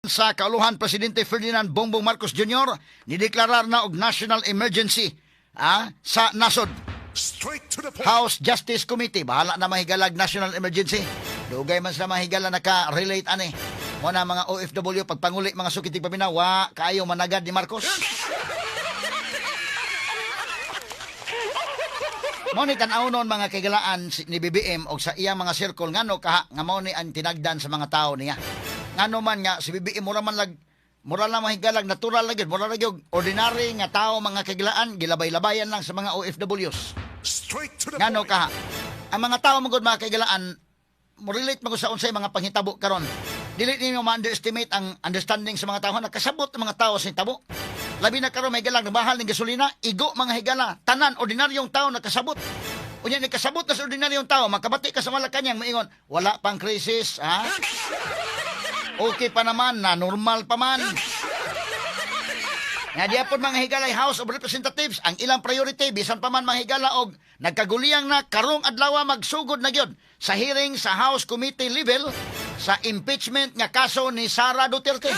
Sa kauluhan, Presidente Ferdinand Bongbong Marcos Jr. nideklarar na og national emergency sa nasod. Straight to the point. House Justice Committee, bahala na mahigalag national emergency. Dugay man sila mahigala naka-relate ani. Mo na mga OFW pagpanguli mga sukitig paminaw, wa kaayo managad ni Marcos. Mo ni tan-aw noon mga kagalaan ni BBM og sa iyang mga circle ngano kaha nga mao ni ang tinagdan sa mga tao niya. Ngano man nga si BBM mura lang mahigalag natural lang gyud, mura lang gyud ordinary nga tao mga kagalaan gilabay-labayan lang sa mga OFWs. Straight to the Ngano point. kaha ang mga tao magud mga kagalaan mo relate magud sa unsay mga panghitabo karon. Dili ninyo ma-underestimate ang understanding sa mga tao na kasabot ang mga tao sa hitabo. Labi na karon may galang nabahal ng gasolina, igo mga higala, tanan ordinaryong tao nakasabot. Unya ni kasabot na sa ordinaryong tao, makabati ka sa Malacañang maingon, wala pang krisis, ha? Okay pa naman, na normal pa man. Nga diapon mga higalay House of Representatives, ang ilang priority bisan pa man mga higala og nagkaguliyang na karong adlaw magsugod na gyud sa hearing sa House Committee level sa impeachment nga kaso ni Sara Duterte.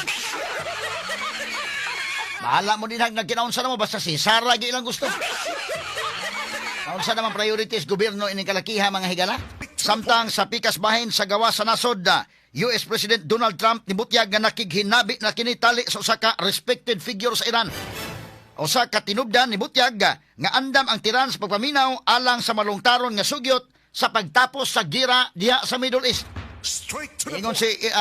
Bahala mo din nagkinaunsa na mo basta si Sara gi ilang gusto. Kaunsa naman priorities gobyerno ining kalakiha mga higala? Samtang sa pikas bahin sa gawa sa nasod, US President Donald Trump nibutyag nga nakighinabi na kinitali sa usa ka respected figure sa Iran. Usa ka tinubdan nibutyag nga andam ang tiran sa pagpaminaw alang sa malungtaron nga sugyot sa pagtapos sa gira diha sa Middle East. Straight to the Ingon point. si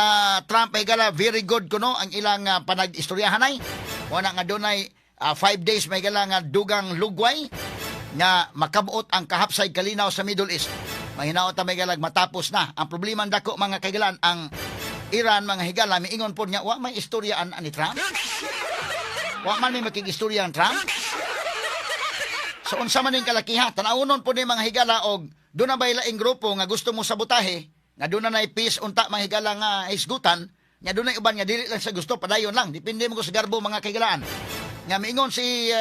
Trump ay gala very good kuno ang ilang panag-istoryahan ay. Wala nga dunay 5 days may gala nga dugang lugway nga makabuot ang kahapsay kalinaw sa Middle East. Mahinaot ta may galag matapos na. Ang problema dako mga kaigalan ang Iran mga higala miingon pod nga wa may istoryaan ani Trump. Wa man may makikistorya ang Trump. So unsa man ning kalakiha tan-awon pod ni mga higala og doon na bay laing grupo nga gusto mo sabotahe nga doon na peace unta mga higala nga hisgutan nga doon na uban nga dili lang sa gusto padayon lang depende mo sa garbo mga kaigalaan. Nga miingon si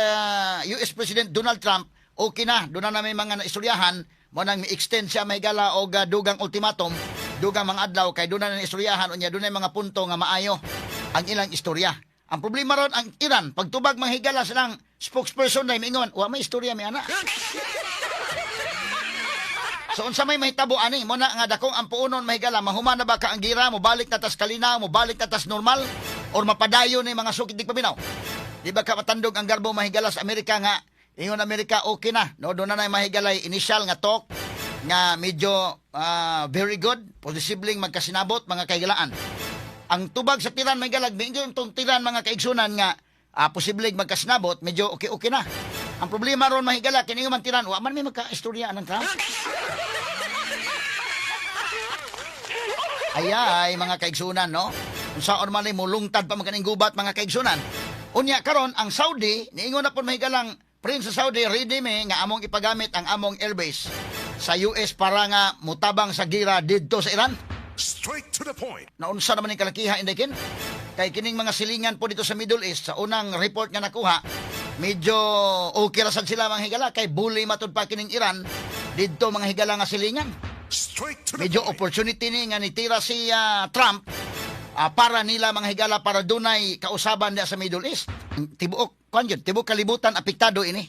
US President Donald Trump okay na doon na may mga naistoryahan mo nang mi-extend siya may gala og dugang ultimatum, dugang mga adlaw kay doon na istoryahan unya doon mga punto nga maayo ang ilang istorya. Ang problema ron ang Iran pagtubag mga higala silang spokesperson na miingon, wa may istorya mi ana. So unsa may mahitabo ani mo na nga dakong ang puunon mahigala mahuman na ba ka ang gira mo balik na tas kalinaw mo balik na tas normal or mapadayon ni mga sukid dig paminaw. Di ba ka matandog ang garbo mahigala sa Amerika nga ingon Amerika okay na. No, doon na mahigalay initial nga talk nga medyo very good. Posibleng magkasinabot mga kaigalaan. Ang tubag sa tiran may galag, mingon itong tiran mga kaigsunan nga posibleng magkasinabot, medyo okay na. Ang problema ron mahigala, kiningo man tiran, wa man may magka-istorya ng Trump. Ayay mga kaigsunan, no? Kung saan man mo lungtad pa maganing gubat mga kaigsunan. Unya karon ang Saudi, niingon na po mahigalang Prince sa Saudi, ready me nga among ipagamit ang among airbase sa US para nga mutabang sa gira didto sa Iran. Straight to the point. Naunsa naman yung kalakiha, Indekin? Kay kining mga silingan po dito sa Middle East, sa unang report nga nakuha, medyo okay rasan sila mga higala, kay bully matud pa kining Iran, didto mga higala nga silingan. Straight to the Medyo point. opportunity ni nga nitira si Trump para nila mga higala para dunay kausaban diya sa Middle East. Tibuok kalibutan apektado ini.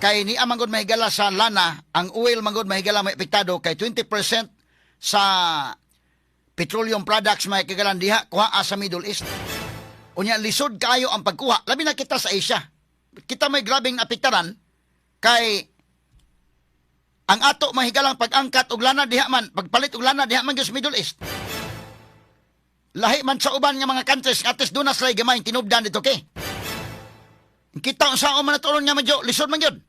Kay ni amangod mahigala sa lana, ang oil mangod mahigala may apektado kay 20% sa petroleum products may kagalan diha kuha sa Middle East. Unya lisod kaayo ang pagkuha, labi na kita sa Asia. Kita may grabing apektaran kay ang ato mahigalang pag-angkat og lana diha man, pagpalit og lana diha man gyud sa Middle East. Lahi man sa uban nga mga countries, atis doon na sila gamay tinubdan dito kay. Kita unsa man natulon nga medyo lisod man gyud.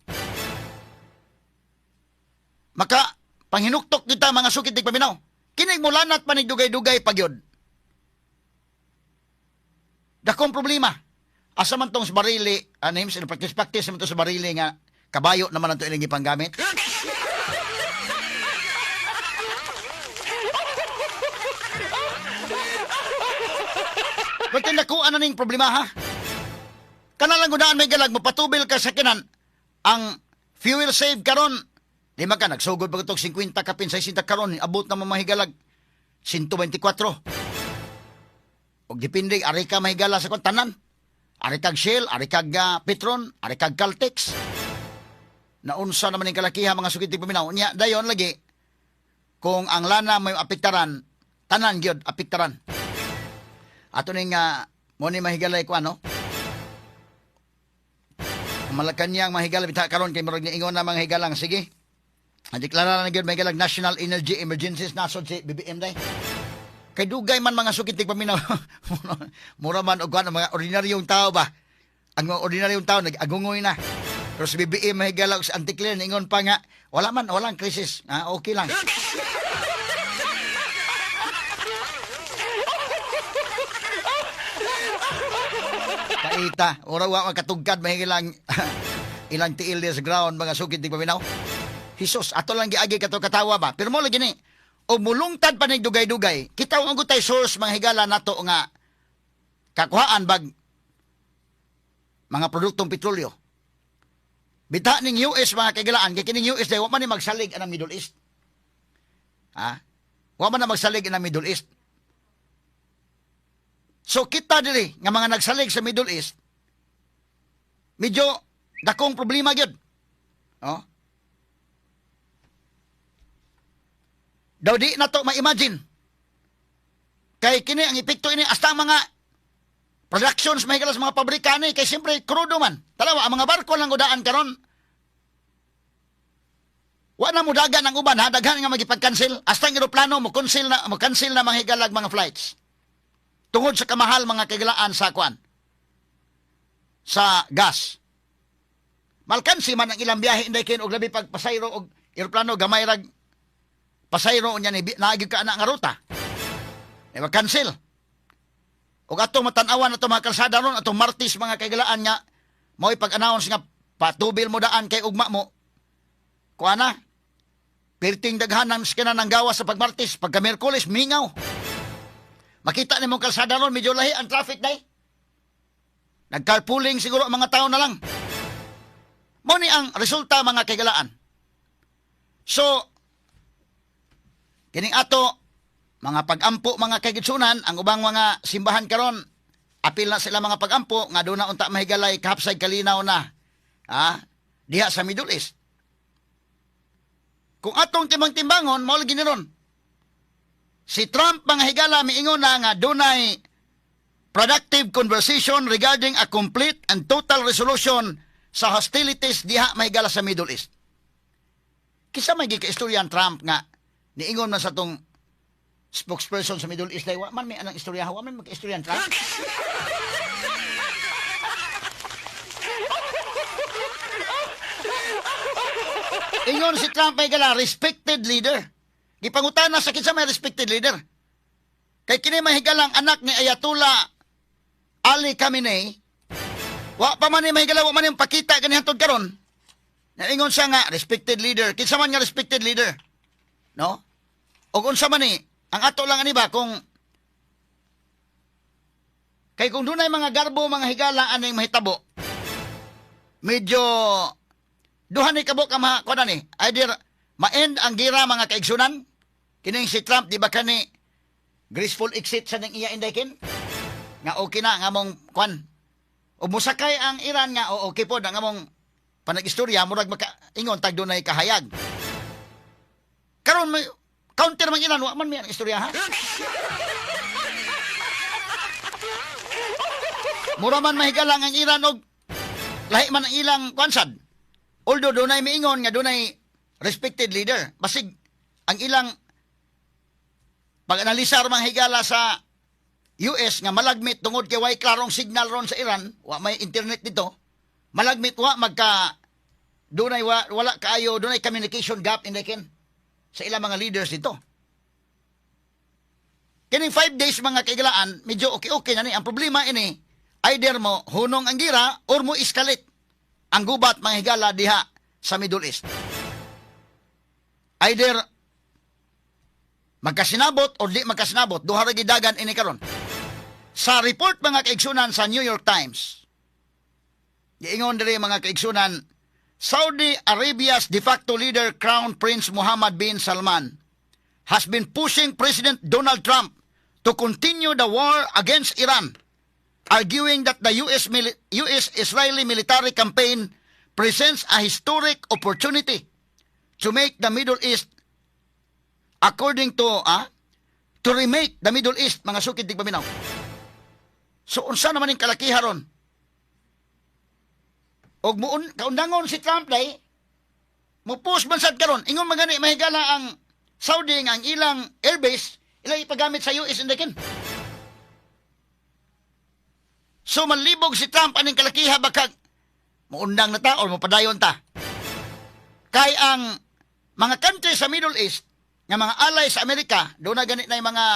Maka panghinuktok kita mga sukid dig paminaw. Kinig mo lanat pa dugay-dugay pagyod. Dakong problema. Asa man tong sa barili, names and practice man to sa barili nga kabayo naman ang to ilang ipanggamit. Ba't nakuha na ning problema ha? Kanalang gudaan may galag mo patubil ka sa kinan ang fuel save karon. Di man ka nagsugod pag itong 50 kapin sa 60 karon abot na mamahigalag 124. Og depende, ari ka mahigala sa kwan, tanan. Ari kag Shell, ari kag Petron, ari kag Caltex. Naunsa naman yung kalakiha mga sukitig paminaw. Nya, dayon lagi, kung ang lana may apektaran, tanan gyud apektaran. Ato ning mo ni mahigalay ko ano? Ang Malacanang mahigala bita karon kay murag niingon na mga higalang sige. Deklara na gyud mahigalag National Energy Emergencies nasod si BBM day. Kay dugay man mga sukitig paminaw. Mura man og kuan mga ordinaryong tao ba. Ang mga ordinaryong tao nag-agungoy na. Pero si BBM mahigala sa antiklir ningon pa nga walang krisis. Okay lang. Kaita, ora wa makatugkad mahigilang ilang tiil sa ground mga sukid di paminaw. Hisos, ato lang giagi kato katawa ba. Pero mo lagi ni o mulungtad pa ni dugay-dugay. Kita ang gutay source mga higala nato nga kakuhaan bag mga produktong petrolyo. Bita ning US mga kagalaan, kay kining US day wa man ni magsalig ang Middle East. Wa man na magsalig ang Middle East. So kita diri nga mga nagsalig sa Middle East, medyo dakong problema gyud. Oh. Daw di na to ma-imagine. Kay kini ang epekto ini hasta ang mga productions mahigala sa mga pabrika ni kay siyempre crudo man. Talawa ang mga barko lang udaan karon. Wa na mo dagan ang uban ha, daghan nga magipag-cancel. Hasta ang eroplano mo cancel na mga higalag mga flights. Tungod sa kamahal mga kagalaan sa kwan. Sa gas. Malkansi man ang ilang biyahe inday kin og labi pag pasayro og eroplano gamay rag pasayro unya ni naagi ka na nga ruta. Cancel. Og ato matan-awan ato mga kalsada ron ato Martis mga kagalaan nga mo'y pag-announce nga patubil mo daan kay ugma mo. Kuana? Perting daghan ng skina ng gawas sa pagmartis pagka Miyerkules mingaw. Makita ni mong kalsada ron, medyo lahi ang traffic day. Nag-carpooling siguro ang mga tao na lang. Mo ni ang resulta mga kagalaan. So, kining ato, mga pag-ampo, mga kagitsunan, ang ubang mga simbahan karon, apil na sila mga pag-ampo, nga doon na unta mahigalay, kahapsay kalinaw na, diha sa Middle East. Kung atong timbang-timbangon, maulagi ni ron. Si Trump mga higala miingon na nga dunay productive conversation regarding a complete and total resolution sa hostilities diha mahigala sa Middle East. Kisa may gikaistorya ang Trump nga niingon man sa tong spokesperson sa Middle East wa man may anang istorya, wa man magkaistorya ang Trump. Ingon si Trump mahigala respected leader. Gipangutana sa kinsa may respected leader. Kay kini mahigalang anak ni Ayatollah Ali Khamenei, wa pa man ni mahigala, wa man ni pakita kani hantod karon. Naingon siya nga respected leader. Kinsa man nga respected leader? No? O unsa man ni, ang ato lang ani ba kung kay kung dunay mga garbo mga higala aning mahitabo. Medyo duha ni kabok ang mga kuan ni, either ma-end ang gira mga kaigsunan. Kining si Trump, di ba kani graceful exit sa nang iya indaykin? Nga okay na, nga mong kwan. O musakay ang Iran nga, o okay po, nga mong panag-istorya, murag ingon tag dunay kahayag. Karon may counter man Iran, wa man may ang istorya ha? Mura man mahigalang ang Iran og lahi man ang ilang kwansad. Although dunay miingon nga dunay respected leader, basig ang ilang pag-analisar mga higala sa US nga malagmit tungod kay way klarong signal ron sa Iran, wa may internet dito. Malagmit wa dunay wala kaayo, dunay communication gap indikin sa ilang mga leaders dito. Kining 5 days mga kaigalaan, medyo okay na ni. Ang problema ini, either mo hunong ang gira or mo escalate ang gubat mga higala diha sa Middle East. Either magkasinabot o di magkasinabot, duha ra gidagan ini karon. Sa report mga kaigsunan sa New York Times, giingon diri mga kaigsunan, Saudi Arabia's de facto leader Crown Prince Mohammed bin Salman has been pushing President Donald Trump to continue the war against Iran, arguing that the US-Israeli military campaign presents a historic opportunity to make the Middle East to remake the Middle East, mga sukid tigpaminaw. So, unsa naman yung kalakiha ron? Og kaundangon si Trump day, mupus man sad karon, ingon magani mahigala ang Saudi nga ang ilang airbase, ilang ipagamit sa US indikin. So, malibog si Trump aning kalakiha bakag muundang na ta o mapadayon ta. Kay ang mga country sa Middle East, nga mga alay sa Amerika, doon na ganit na yung mga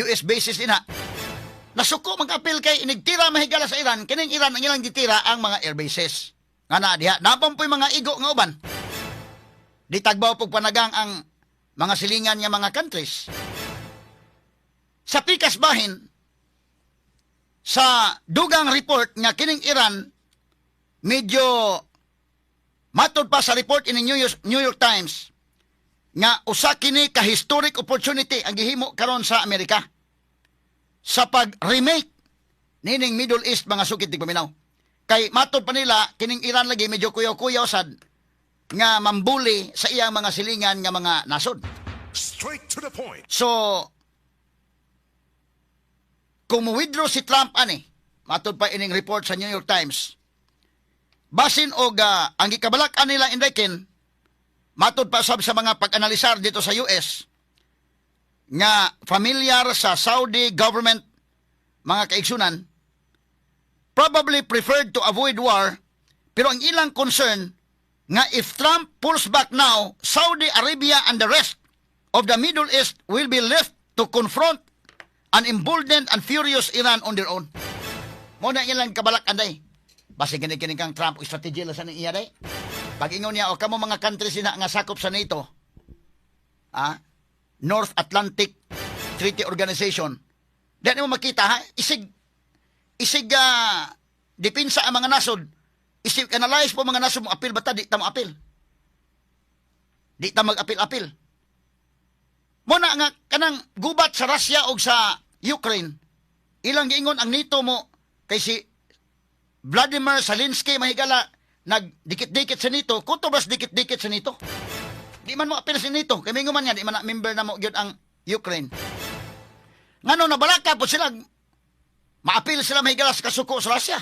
US bases ina. Nasuko mag-apil kay inigtira mahigala sa Iran, kining Iran ang ilang gitira ang mga air bases. Nga na diha, napampoy mga igo nga uban. Di tagbaw pag panagang ang mga silingan nga mga countries. Sa pikas bahin, sa dugang report nga kining Iran, medyo matod pa sa report in the New York Times, nga usa kini ka historic opportunity ang gihimo karon sa Amerika sa pag-remake nining Middle East, mga sukid tigpaminaw. Kay matod pa nila kining Iran lagi medyo kuyaw-kuyaw sad nga mambuli sa iyang mga silingan nga mga nasod. Straight to the point. So kung withdraw si Trump ani, matod pa ining report sa New York Times, basin og ang gikabalak-an nila indikin, matod pa sab sa mga pag-analisar dito sa US, nga familiar sa Saudi government, mga kaigsunan, probably preferred to avoid war, pero ang ilang concern, nga if Trump pulls back now, Saudi Arabia and the rest of the Middle East will be left to confront an emboldened and furious Iran on their own. Muna ilang kabalak-an day. Basi gani-gani kang Trump, strategy lang sa iya day. Pag-ingon niya, o kamo mga countries na nga sakop sa NATO, North Atlantic Treaty Organization, diyan mo makita, isig depensa ang mga nasod, isig analyze po mga nasod mo apil bata, di ta mo apil. Di ta mag-apil-apil. Muna nga, kanang gubat sa Russia o sa Ukraine, ilang giingon ang NATO mo, kay si Vladimir Zelensky mahigala, nagdikit-dikit sa nito, kutubas dikit-dikit sa nito. Di man mo apil sa nito, kaya may man yan, di man na member na mo yun ang Ukraine. Ngano, nabalaka po sila, maapil sila mahigala sa kasuko sa Russia.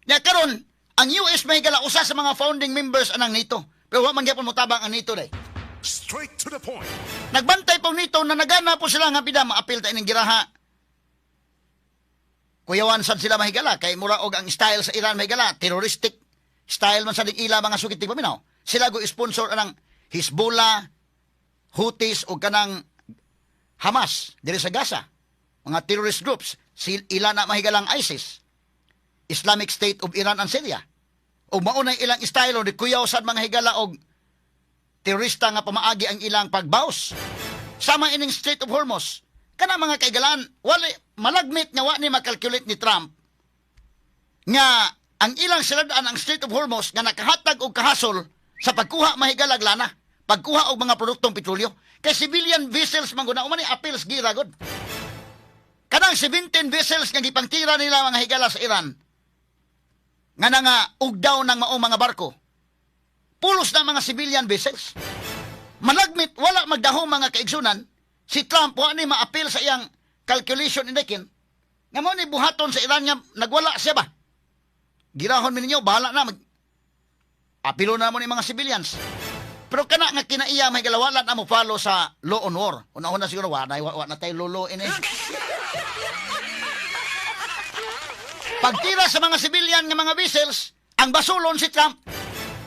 Kaya karon, ang US mahigala usa sa mga founding members anang nito. Pero wala man gyapon mo tabang ang nito day. Straight to the point. Nagbantay po nito na nagana po sila nga pida maapil ta ining giraha. Kuyawan sad sila mahigala kay mura og ang style sa Iran mahigala terroristic style man sa ila mga sukit tigpaminaw. Sila go sponsor anang Hezbollah, Houthis o kanang Hamas diri sa Gaza. Mga terrorist groups, ila na mahigalang ISIS, Islamic State of Iran and Syria. O maunay ilang style di kuyaw sad mga higala og terorista nga pamaagi ang ilang pagbaos. Sama ining Strait of Hormuz. Kana mga kaigalan, wali malagmit nga wa ni makalculate ni Trump nga ang ilang siladaan ang Strait of Hormuz nga nakahatag og kahasol sa pagkuha mahigalag lana, pagkuha og mga produktong petrolyo. Kay civilian vessels man guna umani appeals gira gud. Kanang 17 vessels nga gipangtira nila mga higala sa Iran nga ugdaw ng maong mga barko. Pulos na mga civilian vessels. Malagmit, wala magdahong mga kaigsunan, si Trump wa ni maapil sa iyang calculation indikin, nga mo ni buhaton sa Iran nga nagwala siya ba? Girahon mi ninyo, bahala na, apilo na mo ni mga civilians. Pero kana nga kinaiya, may galawalan na mo follow sa law on war. Una-una siguro, wa na tayo lolo in eh. Pagtira sa mga civilian nga mga vessels, ang basulon si Trump.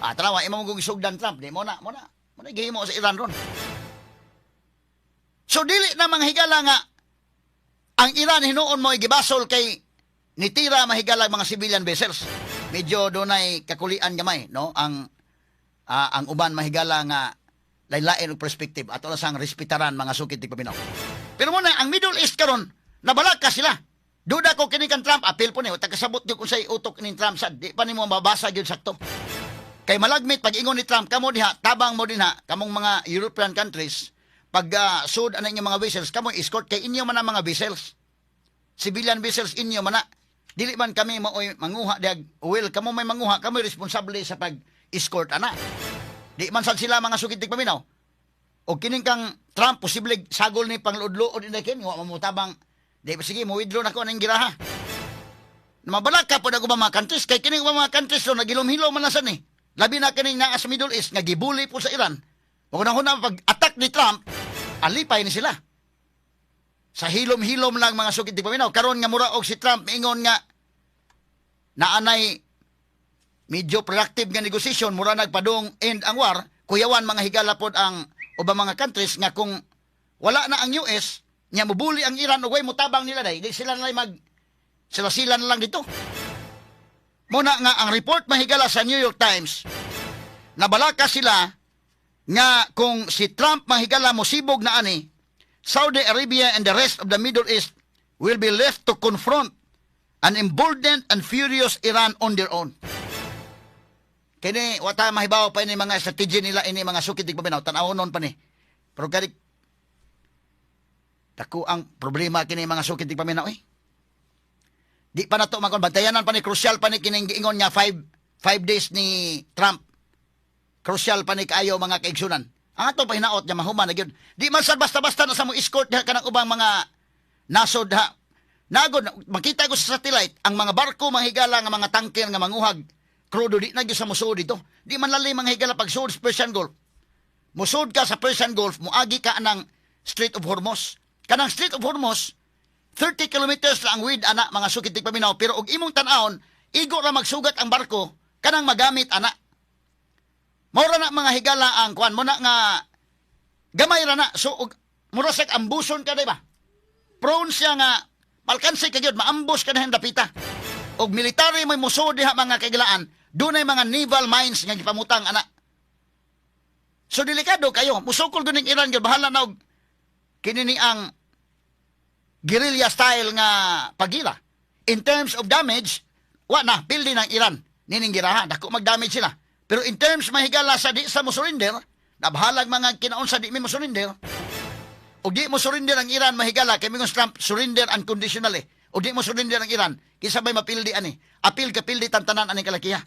Tarawa, imo mong isugdan Trump. Di mo na gihimo sa Iran ron. So, dili na mga higala nga, ang Iran hinuon mo igibasol kay nitira mahigala mga civilian vessels. Medyo doonay kakulian gamay, no? Ang uban mahigala nga lain-lain og perspective ato na sang respetaran mga sukid tigpaminaw. Pero muna, ang Middle East karon nabalaka sila. Duda ko kini kan Trump, apil po niyo, tagasabot niyo kung sa'y utok ni Trump sad, di pa nimo mabasa yun sakto. Kay malagmit, pag ingon ni Trump, kamo diha, tabang mo din ha, kamong mga European countries, pag sud ana inyong mga vessels, kamo escort kay inyo man ang mga vessels. Civilian vessels inyo man na. Dili man kami maoy manguha diag oil, kamo may manguha, kamo responsable sa pag-escort ana. Di man sad sila mga sukitig paminaw. O kining kang Trump posible sagol ni pangluod-luod inday kin wa mamutabang. Di sige mo withdraw nako ning giraha. Mabalak ka po na mga countries kay kining mga countries so nagilom-hilom man na sad ni. Labi na kining naa sa Middle East nga gibuli po sa Iran. Una-una pag-attack ni Trump, alipay ni sila. Sa hilom-hilom lang mga sukid paminaw. Karon nga mura og si Trump ingon nga naanay medyo productive nga negosasyon, mura nagpadung end ang war, kuyawan mga higala pod ang ubang mga countries nga kung wala na ang US, nya mubuli ang Iran ug way mutabang nila day, di sila na mag sila na lang dito. Muna nga ang report mahigala sa New York Times, nabalaka sila nga kung si Trump mahigala mo sibog na ani, Saudi Arabia and the rest of the Middle East will be left to confront an emboldened and furious Iran on their own. Kini wata mahibaw pa ini mga strategy nila ini mga sukid paminaw tan-awon pa ni. Pero kadi dako ang problema kini mga sukid paminaw eh. Di pa nato makon bantayanan pa ni crucial pa ni kining giingon nga 5 days ni Trump. Crucial pa ni kaayo mga kaigsunan. Ang ato pa hinaot niya mahuman na gyud. Di man sad basta-basta na sa mo escort diha kanang ubang mga nasod ha. Nagod makita ko sa satellite ang mga barko manghigala nga mga tanker nga manguhag krudo di na gyud sa musud dito. Di man lalay manghigala pag sud sa Persian Gulf. Musud ka sa Persian Gulf, muagi ka anang Strait of Hormuz. Kanang Strait of Hormuz 30 kilometers lang ang width ana mga sukid paminaw pero og imong tan-awon igo ra magsugat ang barko kanang magamit ana. Mura na mga higala ang kuan mo na nga gamay ra na so mura sa ambuson ka di ba? Prone siya nga malkansi ka gyud maambus ka na dapita. Og military may musod diha mga kaigalaan, dunay mga naval mines nga gipamutang ana. So delikado kayo, musukol guning Iran gyud bahala na og kini ni ang guerrilla style nga pagila. In terms of damage, wa na pildi ng Iran nining giraha, dako mag-damage sila. Pero in terms mahigala sa di sa mo surrender, nabahalag mga kinaon sa di mi mo surrender. O di mo surrender ang Iran mahigala kay mingon Trump surrender unconditionally. O di mo surrender ang Iran kisabay mapildi ani. Apil ka pildi tantanan ani kalakiha.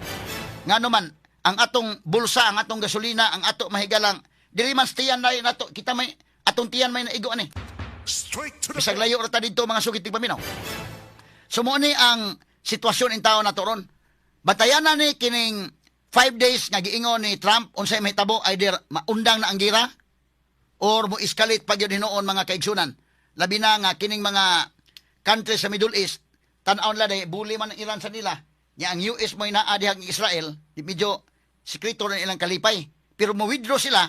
Ngano man ang atong bulsa, ang atong gasolina, ang ato mahigalang dili man tiyan na nato kita may atong tiyan may naigo ani. Straight to the Bisag point. layo ra ta dito mga sugid paminaw. Sumo ni ang sitwasyon in taon nato ron. Batayan na ni kining 5 days nga giingon ni Trump unsay mahitabo either maundang na ang gira or mo escalate pa gyud hinuon mga kaigsunan. Labi na nga kining mga countries sa Middle East tan-aw la day buli man ang Iran sa nila. Nya ang US mo naa dihang Israel, di medyo sekreto rin ilang kalipay. Pero mo withdraw sila.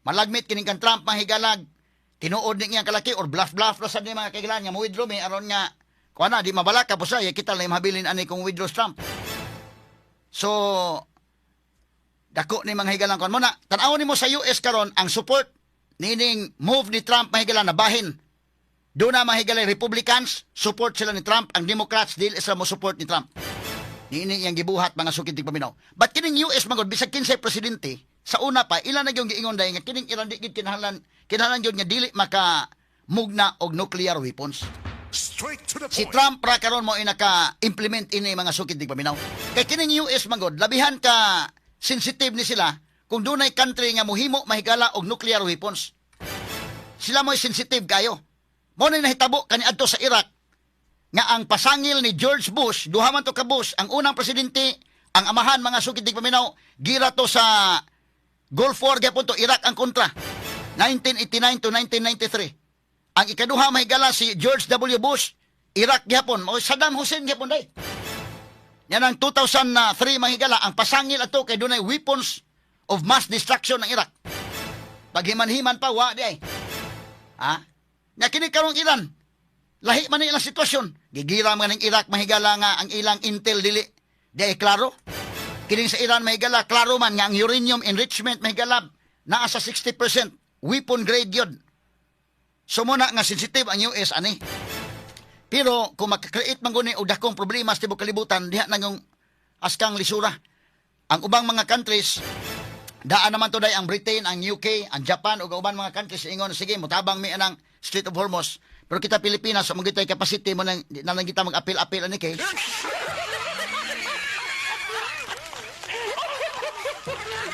Malagmit kining kan Trump mahigalag. Tinuod ni iyang kalaki or bluff na sa mga kaigalan nga mo withdraw may aron nga kuana di mabalaka po sa kita lang mabilin ani kung withdraw Trump. So, dako ni mga higalan kon mo na, tan-awon nimo sa US karon ang support nining move ni Trump mahigalan na bahin. Doon na mahigalan Republicans, support sila ni Trump, ang Democrats dili sila mo support ni Trump. Nining yang gibuhat mga sukid paminaw. But kining US magod bisag kinsay presidente, sa una pa ilan na gyud giingon day nga kining Iran di gid kinahanglan gyud nga dili maka mugna og nuclear weapons. Straight to the Si point. Trump ra karon mo inaka-implement ini mga sukid di paminaw. Kay kining US magod labihan ka sensitive ni sila kung dunay country nga mohimo mahigala og nuclear weapons. Sila mo'y sensitive kayo. Mo na nahitabo kaniadto sa Iraq nga ang pasangil ni George Bush, duha man to ka Bush, ang unang presidente, ang amahan mga sukid di paminaw, gira to sa Gulf War gyapon to Iraq ang kontra. 1989 to 1993. Ang ikaduha mahigala si George W. Bush, Iraq gyapon, o Saddam Hussein gyapon day. Yan ang 2003 mahigala, ang pasangil ato kay dunay weapons of mass destruction ng Iraq. Paghiman-himan pa, wa di ay. Ha? Nya kini karong Iran, lahi man ilang sitwasyon. Gigira man ng Iraq mahigala nga ang ilang intel dili. Di ay klaro. Kining sa Iran mahigala, klaro man nga ang uranium enrichment mahigala naa sa 60%. Weapon grade yun. So muna nga sensitive ang US ani. Pero kung makakreate man guni og dakong problema sa tibok kalibutan diha nang yung askang lisura. Ang ubang mga countries Daan naman to day ang Britain, ang UK, ang Japan ug uban mga countries ingon sige mutabang mi anang Strait of Hormuz. Pero kita Pilipinas sa mga capacity mo nang lang kita mag-apil-apil ani kay.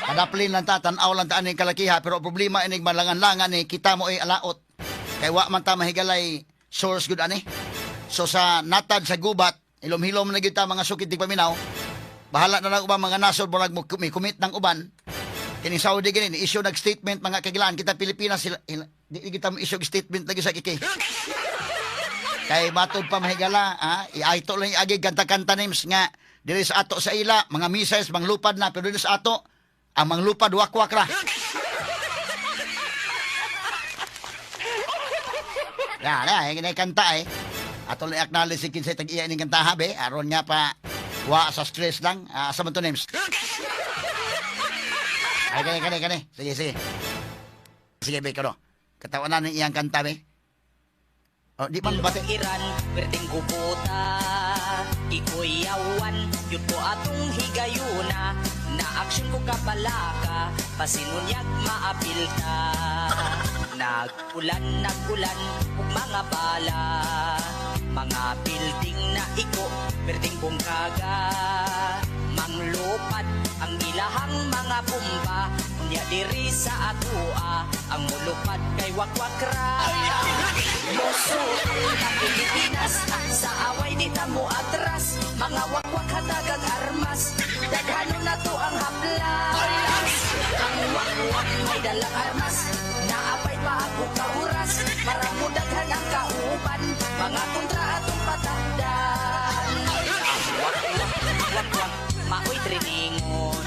Kadaplin lang ta tan-aw lang ta ani kalakiha pero problema inig malangan-langan ni kita mo ay alaot. Kay wa man ta mahigalay source gud ani. So sa natad sa gubat, ilom-hilom na gyud ta mga sukit paminaw. Bahala na lang uban mga nasod murag mo commit ng uban. Kini Saudi gini issue nag statement mga kagilaan kita Pilipinas sila di kita mo issue statement lagi sa kiki. Kay matod pa mahigala iaito lang agi kanta-kanta names nga diri sa ato sa ila mga missiles manglupad na pero diri sa ato ang manglupad wakwak ra. Kaya kanta ato lang acknowledge si kinsay tag-iya ning kanta habe aron nga pa wa sa stress lang sa man to names. Ay, kani. Sige. Sige, be, kano. Katawanan ng iyang kanta, be. O, di man bate. Iran, perting kubuta, iko'y yawan, yun po atong higayuna, na aksyon ko kapalaka, pasinunyag maapil ta. Nagulan, ug mga bala, mga building na iko, perting bungkaga, manglupad, ang ilahang mga bomba, unya diri sa atua, ang mulupad kay wakwakra. Musuko na Pilipinas, sa away di ta mo atras, mga wakwak hatagang armas, daghano na to ang haplas. Ang wakwak may dalang armas, naapay pa ako kauras, para mo daghan ang kauban, mga kontra atong patakdan. Ang wakwak, maoy triningon,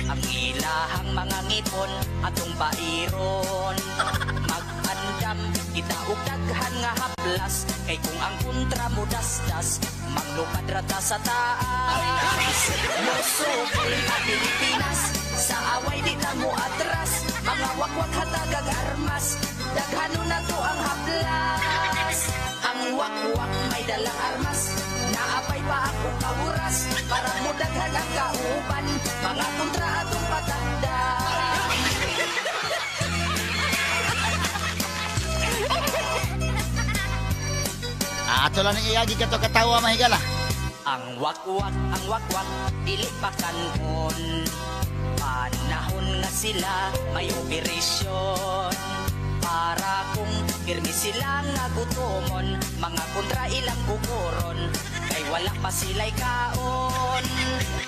ang ilahang mga ngipon atong bairon. Mag-andam kita og daghan nga haplas, kay kung ang kontra mo dasdas, maglupad rata sa taas. Musukol na Pilipinas, sa away di ta mo atras, mga wakwak hatagang armas, daghano na to ang haplas. Ang wakwak may dalang armas, naapay pa ako kauras, para mo daghan ang kauban, mga kontra atong patakdan. Ato lang ng iyagi ka to katawa mahigala. Ang wakwak, dili pa kanon. Panahon nga sila may operasyon, para kung pirmi sila nga gutomon, mga kontra ilang bukuron, kay wala pa sila'y kaon.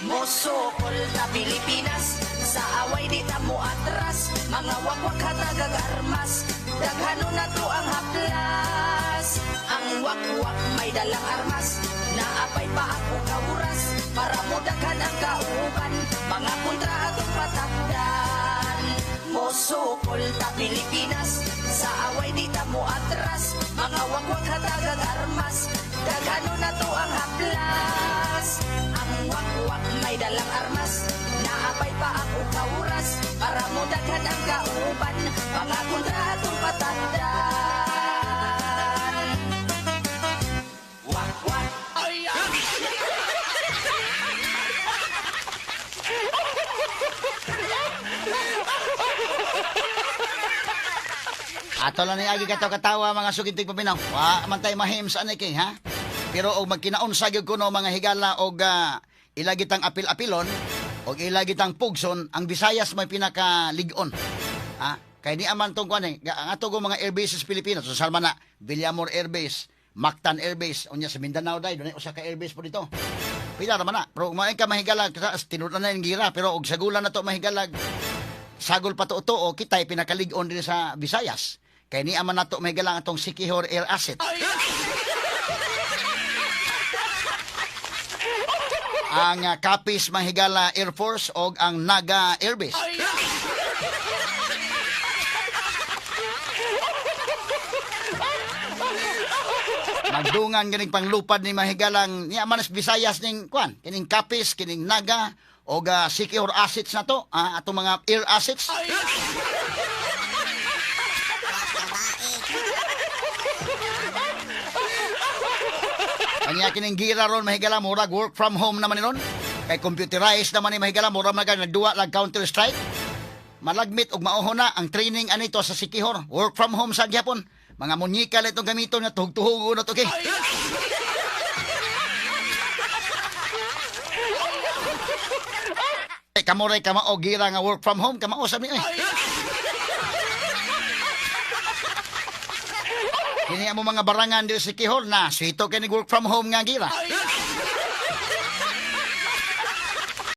Musukol na Pilipinas, sa away di ta mo atras, mga wakwak hatagang armas, daghano na to ang haplas. Ang wakwak may dalang armas, naapay pa ako kauras, para mo daghan ang kauban, mga kontra atong patakdan. Musukol ta Pilipinas, sa away di ta mo atras, mga wakwak hatagang armas, daghano na to ang haplas. Ang wakwak may dalang armas, naapay pa ako kauras, para mo daghan ang kauban, mga kontra atong patakdan. Wakwak, Ato lang ni agi ka to katawa mga sugintig paminaw. Wa man tay mahim sa ani king ha. Pero og magkinaon sa gyud kuno mga higala og ilagitang apil-apilon og ilagitang pugson ang Visayas may pinaka-ligon. Ha? Kay ni aman tong kuan ang ato go mga air bases Pilipinas. So salma na Villamor Air Base, Mactan Air Base, unya sa Mindanao dai dunay usa ka air base po dito. Pila ra man na. Pero may ka mahigala tinuod na yung gira pero og sagulan na to mahigalag. Sagol pa to o kitay pinakaligon din sa Visayas. Kay ni aman nato may galang atong Siquijor Air Asset. Ang Capiz Mahigala Air Force o ang Naga Air Base. Magdungan ganing panglupad ni Mahigalang ni Amanas Visayas ning kuan, kining Capiz, kining Naga o Siquijor Assets na to, atong mga air assets. Kanya kining gira ron mahigala murag work from home naman ni ron. Kay computerized naman ni mahigala murag nagduwa lang counter strike. malagmit ug mauho na ang training anito sa Sikihor. Work from home sa gyapon. Mga munyikal itong gamiton nga tuhog-tuhugo na to, okay? Kamuray kamao gira nga work from home kamao sabi ay. Kini mo mga barangan di sa Sikihor na sito kini work from home nga gira.